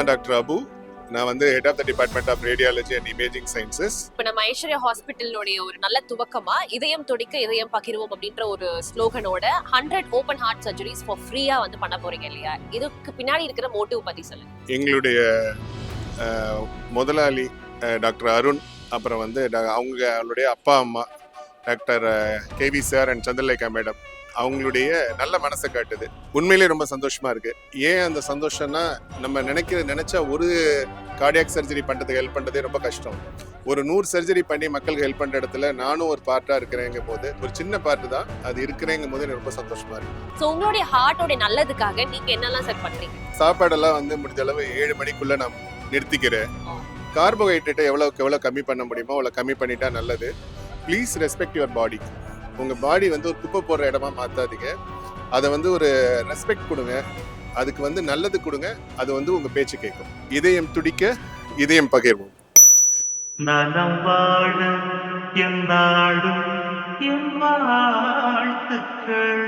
நான் டாக்டர் அபு. நான் வந்து head of the department of radiology and imaging sciences. இப்போ நம்ம ஐஸ்வர்யா ஹாஸ்பிட்டலோடைய ஒரு நல்ல துவக்கமா இதயம் துடிக்க இதயம் பகிர்வோம் அப்படின்ற ஒரு ஸ்லோகனோட 100 ஓப்பன் ஹார்ட் சர்ஜரிஸ் ஃபார் ஃப்ரீயா வந்து பண்ண போறீங்க இல்லையா? இதுக்கு பின்னாடி இருக்கிற மோட்டிவ் பத்தி சொல்லுங்க. எங்களுடைய முதலாளி டாக்டர் அருண், அப்புறம் வந்து அவங்களுடைய அப்பா அம்மா doctor KV sir and Chandralekha madam, அவங்களுடைய நல்ல மனசை காட்டுது. உண்மையிலே ரொம்ப சந்தோஷமா இருக்கு. ஏன் அந்த சந்தோஷம்னா, நம்ம நினைச்சா ஒரு கார்டியாக் சர்ஜரி பண்றதுக்கு ஹெல்ப் பண்றதே ரொம்ப கஷ்டம். ஒரு 100 சர்ஜரி பண்ணி மக்களுக்கு ஹெல்ப் பண்ற இடத்துல நானும் ஒரு பார்ட்டா இருக்கிறேங்க போது, ஒரு சின்ன பார்ட் தான் அது இருக்கிறேங்க போது எனக்கு ரொம்ப சந்தோஷமா இருக்கு. சோ உங்களுடைய ஹார்ட்டோட நல்லதுக்காக நீங்க என்னெல்லாம் சார் பண்றீங்க? சாப்பாடெல்லாம் வந்து முடிஞ்ச அளவு 7 மணிக்குள்ள நான் நிறுத்திக்கிறேன். கார்போஹைட்ரேட்டை எவ்வளவுக்கு எவ்வளவு கம்மி பண்ண முடியுமோ அவ்வளவு கம்மி பண்ணிட்டா நல்லது. Please respect your body. உங்க பாடி வந்து ஒரு குப்பை போடுற இடமா மாத்தாதீங்க. அதை வந்து ஒரு ரெஸ்பெக்ட் கொடுங்க, அதுக்கு வந்து நல்லது கொடுங்க. அது வந்து உங்க பேச்சு கேட்கும். இதயம் துடிக்க இதயம் பகிர்வோம். நலம் வாழ என் நாடும் என் வாழ்த்துக்கள்.